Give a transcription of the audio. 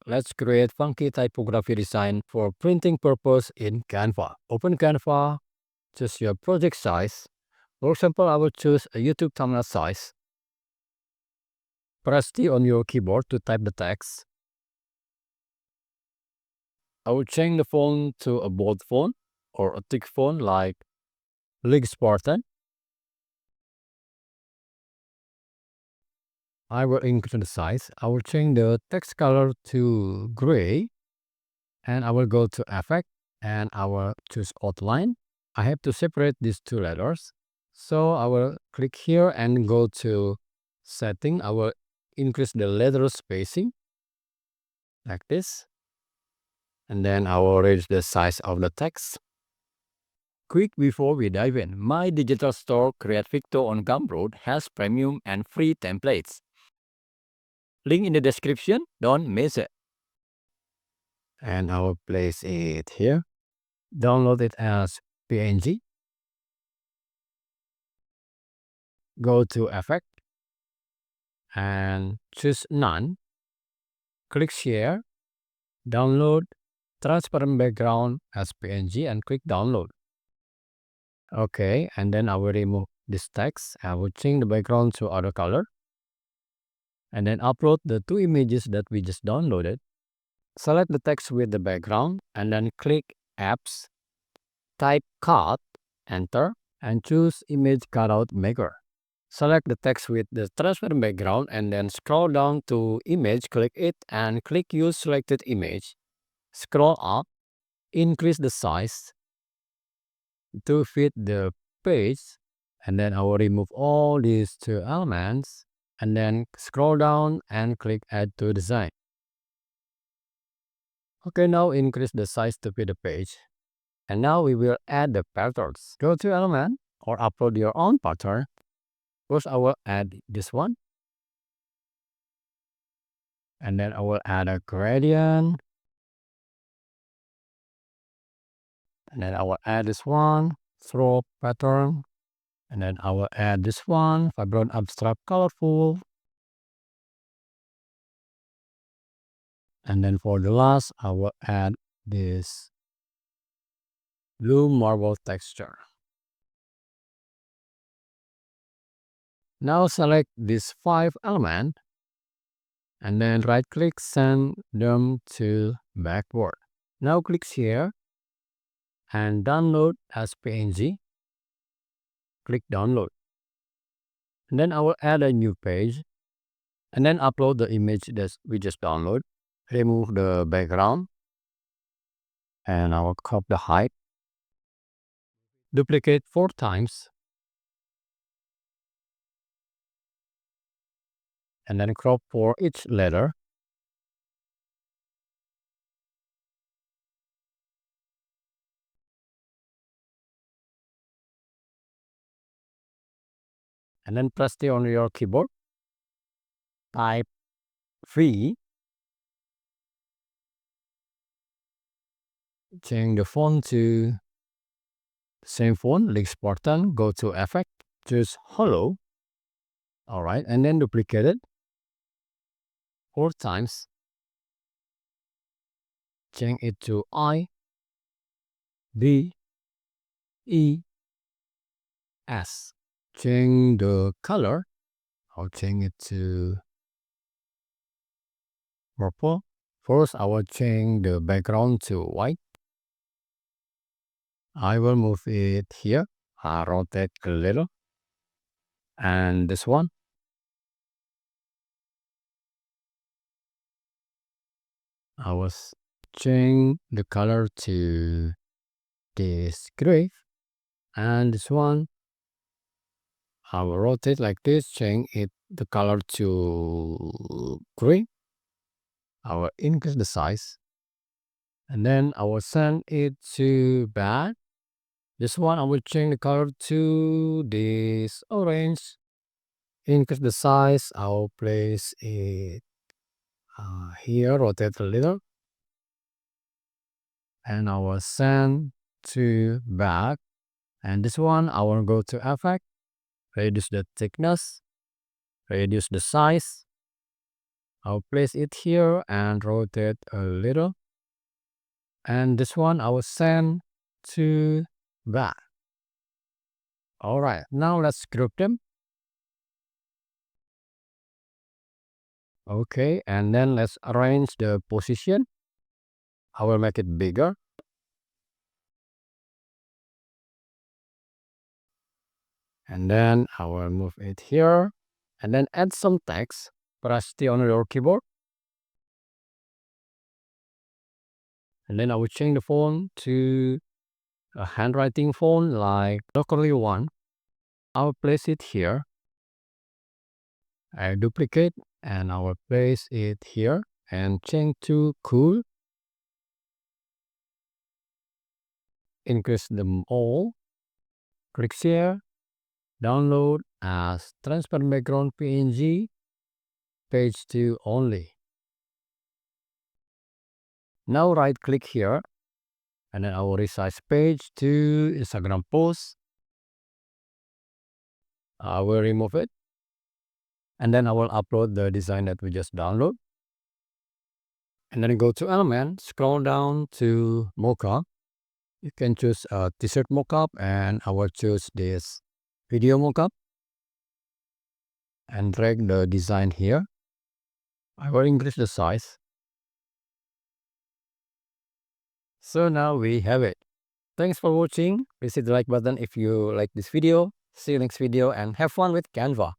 let's create funky typography design for printing purpose in Canva. Open Canva, choose your project size. For example, I will choose a YouTube thumbnail size. Press T on your keyboard to type the text. I will change the font to a bold font or a thick font like League Spartan. I will increase the size. I will change the text color to gray. And I will go to Effect and I will choose Outline. I have to separate these two letters. So I will click here and go to Setting. I will increase the letter spacing like this. And then I will raise the size of the text. Quick before we dive in, my digital store Creatvicto on Gumroad has premium and free templates. Link in the description, don't miss it. And I will place it here. Download it as PNG. Go to Effect and choose None. Click Share, Download, Transparent Background as PNG and click Download. Okay, and then I will remove this text. I will change the background to other color. And then upload the two images that we just downloaded. Select the text with the background and then click Apps, type Cut, Enter, and choose Image Cutout Maker. Select the text with the transparent background and then scroll down to Image, click it and click Use Selected Image. Scroll up, increase the size to fit the page, and then I will remove all these two elements and then scroll down and click Add to Design. Okay, now increase the size to fit the page. And now we will add the patterns. Go to Element or upload your own pattern. First, I will add this one. And then I will add a gradient. And then I will add this one, throw pattern. And then I will add this one, vibrant, abstract, colorful. And then for the last, I will add this blue marble texture. Now select these 5 elements and then right click, send them to backward. Now click here and download as PNG. Click download. And then I will add a new page and then upload the image that we just downloaded. Remove the background and I will crop the height. Duplicate 4 times. And then crop for each letter. And then press T on your keyboard. Type V. Change the font to same font, League Spartan. Go to Effect, choose Hollow. Alright, and then duplicate it 4 times. Change it to I, B, E, S. Change the color. I'll change it to purple. First, I will change the background to white. I will move it here. I rotate a little. And this one. I will change the color to this gray. And this one. I will rotate like this, change it the color to gray. I will increase the size. And then I will send it to back. This one I will change the color to this orange. Increase the size. I will place it here, rotate a little. And I will send to back. And this one I will go to Effect, reduce the thickness, reduce the size. I'll place it here and rotate a little. And this one I will send to back. All right, now let's group them. Okay, and then let's arrange the position. I will make it bigger. And then I will move it here. And then add some text. Press T on your keyboard. And then I will change the font to a handwriting font like locally one. I will place it here. I duplicate and I will place it here and change to cool. Increase them all. Click share. Download as transparent background PNG. Page 2 only. Now right click here and then I will resize page to Instagram post. I will remove it and then I will upload the design that we just download. And then go to element, scroll down to mockup. You can choose a t-shirt mockup and I will choose this video mockup and drag the design here. I will increase the size. So now we have it. Thanks for watching. Please hit the like button if you like this video. See you next video and have fun with Canva.